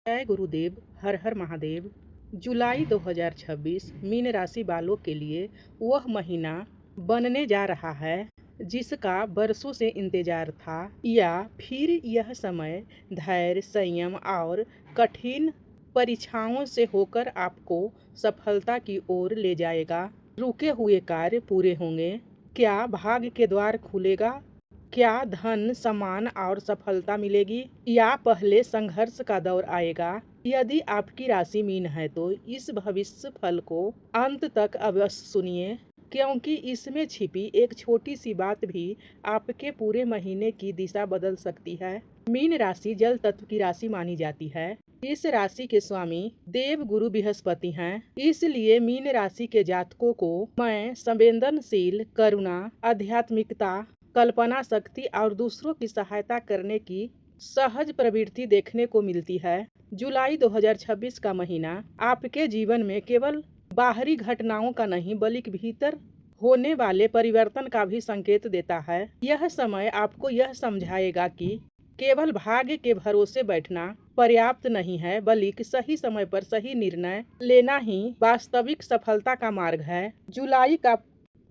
जय गुरुदेव। हर हर महादेव। जुलाई 2026 मीन राशि वालों के लिए वह महीना बनने जा रहा है जिसका बरसों से इंतजार था, या फिर यह समय धैर्य, संयम और कठिन परीक्षाओं से होकर आपको सफलता की ओर ले जाएगा। रुके हुए कार्य पूरे होंगे। क्या भाग्य के द्वार खुलेगा? क्या धन, सम्मान और सफलता मिलेगी, या पहले संघर्ष का दौर आएगा? यदि आपकी राशि मीन है तो इस भविष्य फल को अंत तक अवश्य सुनिए, क्योंकि इसमें छिपी एक छोटी सी बात भी आपके पूरे महीने की दिशा बदल सकती है। मीन राशि जल तत्व की राशि मानी जाती है। इस राशि के स्वामी देव गुरु बृहस्पति हैं। इसलिए मीन राशि के जातकों को मैं संवेदनशील, करुणा, आध्यात्मिकता, कल्पना शक्ति और दूसरों की सहायता करने की सहज प्रवृत्ति देखने को मिलती है। जुलाई 2026 का महीना आपके जीवन में केवल बाहरी घटनाओं का नहीं बल्कि भीतर होने वाले परिवर्तन का भी संकेत देता है। यह समय आपको यह समझाएगा कि केवल भाग्य के भरोसे बैठना पर्याप्त नहीं है, बल्कि सही समय पर सही निर्णय लेना ही वास्तविक सफलता का मार्ग है। जुलाई का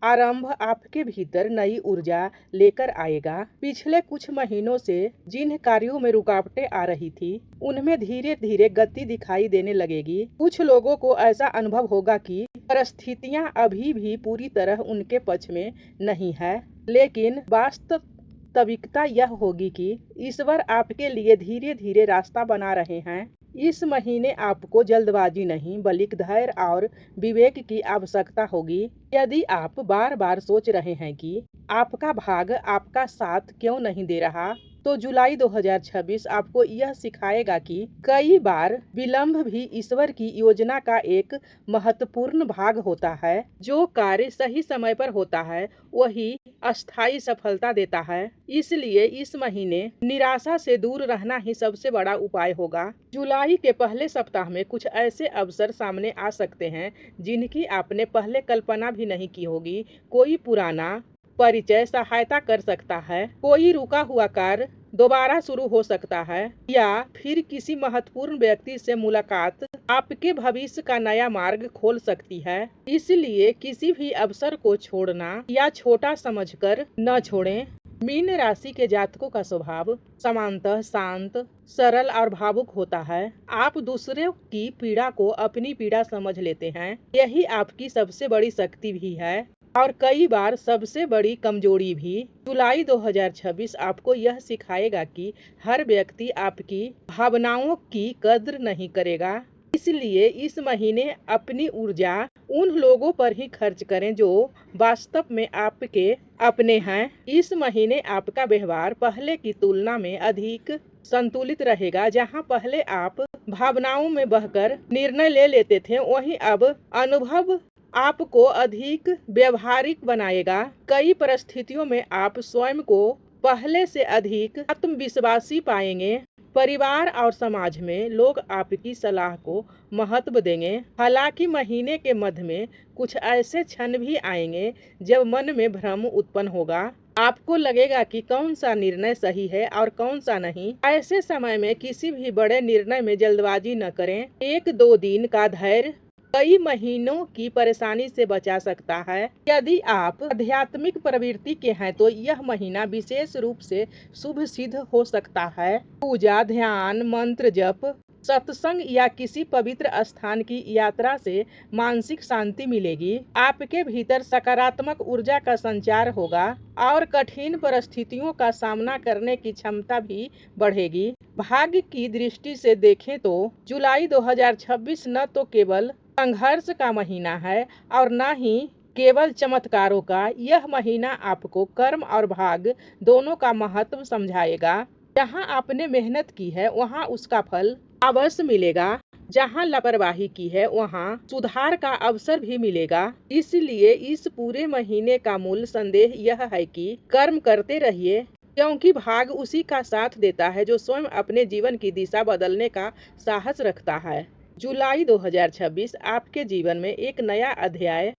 आरंभ आपके भीतर नई ऊर्जा लेकर आएगा। पिछले कुछ महीनों से जिन कार्यों में रुकावटें आ रही थी, उनमें धीरे धीरे गति दिखाई देने लगेगी। कुछ लोगों को ऐसा अनुभव होगा कि परिस्थितियां अभी भी पूरी तरह उनके पक्ष में नहीं है, लेकिन वास्तविकता यह होगी कि ईश्वर आपके लिए धीरे धीरे रास्ता बना रहे हैं। इस महीने आपको जल्दबाजी नहीं बल्कि धैर्य और विवेक की आवश्यकता होगी। यदि आप बार बार सोच रहे हैं कि आपका भाग्य आपका साथ क्यों नहीं दे रहा, तो जुलाई 2026 आपको यह सिखाएगा कि कई बार विलंब भी ईश्वर की योजना का एक महत्वपूर्ण भाग होता है। जो कार्य सही समय पर होता है वही अस्थायी सफलता देता है। इसलिए इस महीने निराशा से दूर रहना ही सबसे बड़ा उपाय होगा। जुलाई के पहले सप्ताह में कुछ ऐसे अवसर सामने आ सकते हैं जिनकी आपने पहले कल्पना भी नहीं की होगी। कोई पुराना परिचय सहायता कर सकता है, कोई रुका हुआ कार्य दोबारा शुरू हो सकता है, या फिर किसी महत्वपूर्ण व्यक्ति से मुलाकात आपके भविष्य का नया मार्ग खोल सकती है। इसलिए किसी भी अवसर को छोड़ना या छोटा समझकर न छोड़ें। मीन राशि के जातकों का स्वभाव सामान्यतः शांत, सरल और भावुक होता है। आप दूसरों की पीड़ा को अपनी पीड़ा समझ लेते हैं। यही आपकी सबसे बड़ी शक्ति भी है और कई बार सबसे बड़ी कमजोरी भी। जुलाई 2026 आपको यह सिखाएगा कि हर व्यक्ति आपकी भावनाओं की कद्र नहीं करेगा। इसलिए इस महीने अपनी ऊर्जा उन लोगों पर ही खर्च करें जो वास्तव में आपके अपने हैं। इस महीने आपका व्यवहार पहले की तुलना में अधिक संतुलित रहेगा। जहां पहले आप भावनाओं में बहकर निर्णय ले लेते थे, वहीं अब अनुभव आपको अधिक व्यवहारिक बनाएगा। कई परिस्थितियों में आप स्वयं को पहले से अधिक आत्मविश्वासी पाएंगे। परिवार और समाज में लोग आपकी सलाह को महत्व देंगे। हालांकि महीने के मध्य में कुछ ऐसे क्षण भी आएंगे जब मन में भ्रम उत्पन्न होगा। आपको लगेगा कि कौन सा निर्णय सही है और कौन सा नहीं। ऐसे समय में किसी भी बड़े निर्णय में जल्दबाजी न करें। 1-2 दिन का धैर्य कई महीनों की परेशानी से बचा सकता है। यदि आप आध्यात्मिक प्रवृत्ति के हैं तो यह महीना विशेष रूप से शुभ सिद्ध हो सकता है। पूजा, ध्यान, मंत्र जप, सत्संग या किसी पवित्र स्थान की यात्रा से मानसिक शांति मिलेगी। आपके भीतर सकारात्मक ऊर्जा का संचार होगा और कठिन परिस्थितियों का सामना करने की क्षमता भी बढ़ेगी। भाग्य की दृष्टि से देखें तो जुलाई 2026 न तो केवल संघर्ष का महीना है और न ही केवल चमत्कारों का। यह महीना आपको कर्म और भाग्य दोनों का महत्व समझाएगा। जहां आपने मेहनत की है वहां उसका फल अवश्य मिलेगा। जहां लापरवाही की है वहां सुधार का अवसर भी मिलेगा। इसलिए इस पूरे महीने का मूल संदेश यह है कि कर्म करते रहिए, क्योंकि भाग्य उसी का साथ देता है जो स्वयं अपने जीवन की दिशा बदलने का साहस रखता है। जुलाई 2026 आपके जीवन में एक नया अध्याय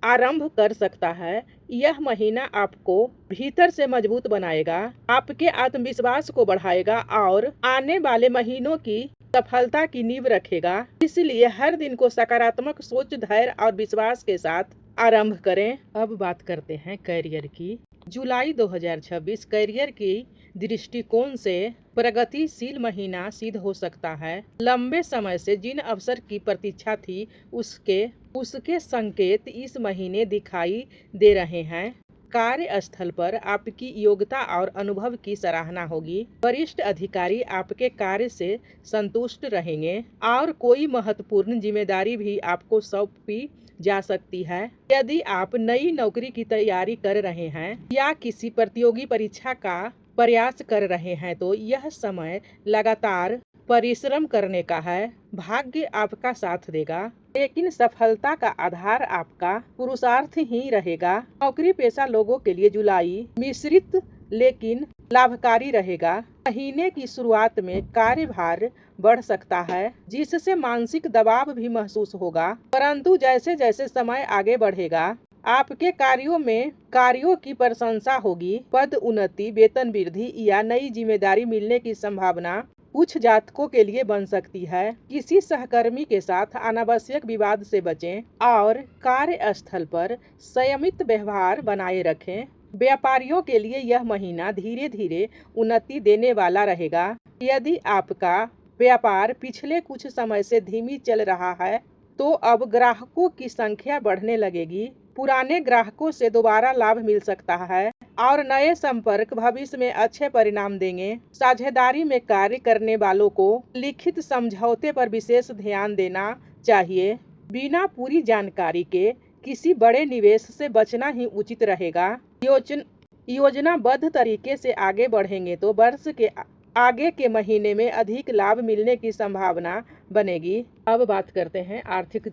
आरंभ कर सकता है। यह महीना आपको भीतर से मजबूत बनाएगा, आपके आत्मविश्वास को बढ़ाएगा और आने वाले महीनों की सफलता की नींव रखेगा। इसलिए हर दिन को सकारात्मक सोच, धैर्य और विश्वास के साथ आरंभ करें। अब बात करते हैं करियर की। जुलाई 2026 करियर की दृष्टिकोण से प्रगतिशील महीना सिद्ध हो सकता है। लंबे समय से जिन अवसर की प्रतीक्षा थी उसके संकेत इस महीने दिखाई दे रहे हैं। कार्यस्थल पर आपकी योग्यता और अनुभव की सराहना होगी। वरिष्ठ अधिकारी आपके कार्य से संतुष्ट रहेंगे और कोई महत्वपूर्ण जिम्मेदारी भी आपको सौंपी जा सकती है। यदि आप नई नौकरी की तैयारी कर रहे हैं या किसी प्रतियोगी परीक्षा का प्रयास कर रहे हैं तो यह समय लगातार परिश्रम करने का है। भाग्य आपका साथ देगा, लेकिन सफलता का आधार आपका पुरुषार्थ ही रहेगा। नौकरी पेशा लोगों के लिए जुलाई मिश्रित लेकिन लाभकारी रहेगा। महीने की शुरुआत में कार्यभार बढ़ सकता है, जिससे मानसिक दबाव भी महसूस होगा, परंतु जैसे जैसे समय आगे बढ़ेगा आपके कार्यों की प्रशंसा होगी। पद उन्नति, वेतन वृद्धि या नई जिम्मेदारी मिलने की संभावना कुछ जातकों के लिए बन सकती है। किसी सहकर्मी के साथ अनावश्यक विवाद से बचें और कार्यस्थल पर संयमित व्यवहार बनाए रखें। व्यापारियों के लिए यह महीना धीरे धीरे उन्नति देने वाला रहेगा। यदि आपका व्यापार पिछले कुछ समय से धीमी चल रहा है तो अब ग्राहकों की संख्या बढ़ने लगेगी। पुराने ग्राहकों से दोबारा लाभ मिल सकता है और नए संपर्क भविष्य में अच्छे परिणाम देंगे। साझेदारी में कार्य करने वालों को लिखित समझौते पर विशेष ध्यान देना चाहिए। बिना पूरी जानकारी के किसी बड़े निवेश से बचना ही उचित रहेगा। योजनाबद्ध तरीके से आगे बढ़ेंगे तो वर्ष के आगे के महीने में अधिक लाभ मिलने की संभावना बनेगी। अब बात करते हैं आर्थिक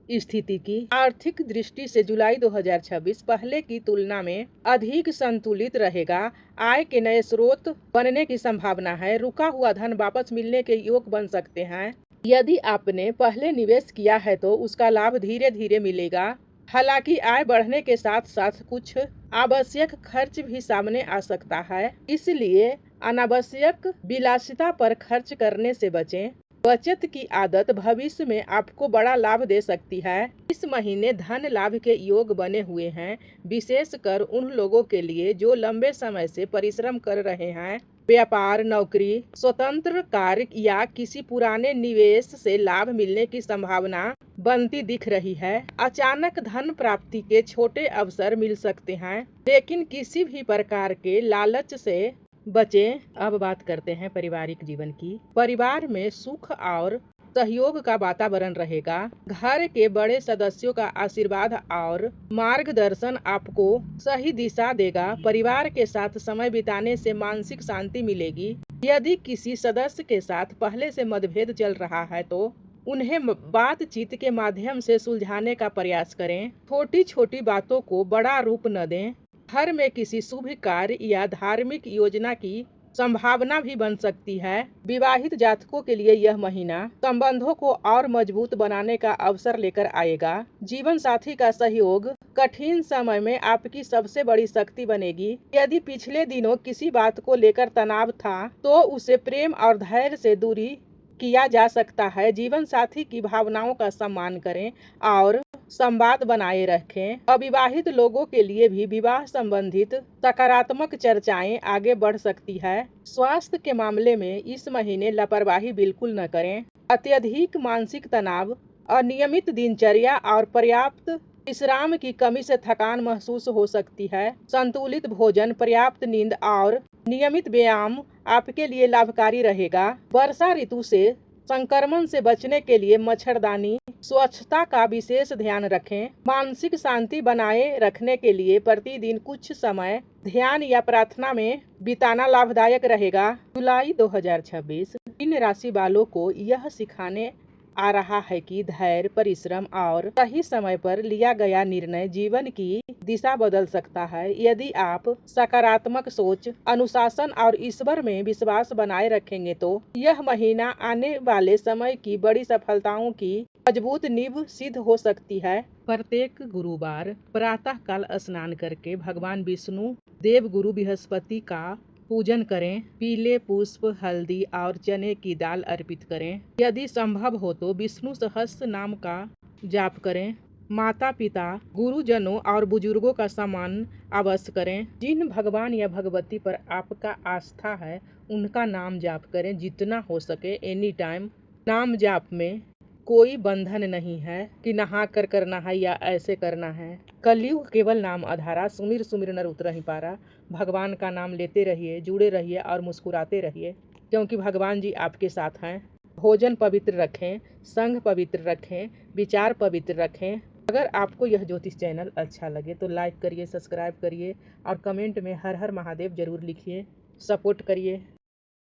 स्थिति की। आर्थिक दृष्टि से जुलाई 2026 पहले की तुलना में अधिक संतुलित रहेगा। आय के नए स्रोत बनने की संभावना है। रुका हुआ धन वापस मिलने के योग बन सकते हैं। यदि आपने पहले निवेश किया है तो उसका लाभ धीरे धीरे मिलेगा। हालांकि आय बढ़ने के साथ साथ कुछ आवश्यक खर्च भी सामने आ सकता है, इसलिए अनावश्यक विलासिता पर खर्च करने से बचें। बचत की आदत भविष्य में आपको बड़ा लाभ दे सकती है। इस महीने धन लाभ के योग बने हुए हैं, विशेषकर उन लोगों के लिए जो लंबे समय से परिश्रम कर रहे हैं। व्यापार, नौकरी, स्वतंत्र कार्य या किसी पुराने निवेश से लाभ मिलने की संभावना बनती दिख रही है। अचानक धन प्राप्ति के छोटे अवसर मिल सकते हैं, लेकिन किसी भी प्रकार के लालच से बचें। अब बात करते हैं पारिवारिक जीवन की। परिवार में सुख और सहयोग का वातावरण रहेगा। घर के बड़े सदस्यों का आशीर्वाद और मार्गदर्शन आपको सही दिशा देगा। परिवार के साथ समय बिताने से मानसिक शांति मिलेगी। यदि किसी सदस्य के साथ पहले से मतभेद चल रहा है तो उन्हें बातचीत के माध्यम से सुलझाने का प्रयास करें। छोटी छोटी बातों को बड़ा रूप न दें। घर में किसी शुभ कार्य या धार्मिक योजना की संभावना भी बन सकती है। विवाहित जातकों के लिए यह महीना संबंधों को और मजबूत बनाने का अवसर लेकर आएगा। जीवन साथी का सहयोग कठिन समय में आपकी सबसे बड़ी शक्ति बनेगी। यदि पिछले दिनों किसी बात को लेकर तनाव था तो उसे प्रेम और धैर्य से दूरी किया जा सकता है। जीवन साथी की भावनाओं का सम्मान करें और संवाद बनाए रखें। अविवाहित लोगों के लिए भी विवाह संबंधित सकारात्मक चर्चाएं आगे बढ़ सकती है। स्वास्थ्य के मामले में इस महीने लापरवाही बिल्कुल न करें। अत्यधिक मानसिक तनाव, अनियमित दिनचर्या और पर्याप्त विश्राम की कमी से थकान महसूस हो सकती है। संतुलित भोजन, पर्याप्त नींद और नियमित व्यायाम आपके लिए लाभकारी रहेगा। वर्षा ऋतु से संक्रमण से बचने के लिए मच्छरदानी, स्वच्छता का विशेष ध्यान रखें। मानसिक शांति बनाए रखने के लिए प्रतिदिन कुछ समय ध्यान या प्रार्थना में बिताना लाभदायक रहेगा। जुलाई 2026 इन राशि वालों को यह सिखाने आ रहा है कि धैर्य, परिश्रम और सही समय पर लिया गया निर्णय जीवन की दिशा बदल सकता है। यदि आप सकारात्मक सोच, अनुशासन और ईश्वर में विश्वास बनाए रखेंगे तो यह महीना आने वाले समय की बड़ी सफलताओं की मजबूत नींव सिद्ध हो सकती है। प्रत्येक गुरुवार प्रातः काल स्नान करके भगवान विष्णु, देव गुरु बृहस्पति का पूजन करें। पीले पुष्प, हल्दी और चने की दाल अर्पित करें। यदि संभव हो तो विष्णु सहस्त्र नाम का जाप करें। माता पिता, गुरुजनों और बुजुर्गों का सम्मान अवश्य करें। जिन भगवान या भगवती पर आपका आस्था है उनका नाम जाप करें जितना हो सके एनी टाइम। नाम जाप में कोई बंधन नहीं है कि नहा कर करना है या ऐसे करना है। कलयुग केवल नाम आधारा, सुमिर सुमिर नर उतरहि पारा। भगवान का नाम लेते रहिए, जुड़े रहिए और मुस्कुराते रहिए, क्योंकि भगवान जी आपके साथ हैं। भोजन पवित्र रखें, संग पवित्र रखें, विचार पवित्र रखें। अगर आपको यह ज्योतिष चैनल अच्छा लगे तो लाइक करिए, सब्सक्राइब करिए और कमेंट में हर हर महादेव जरूर लिखिए। सपोर्ट करिए।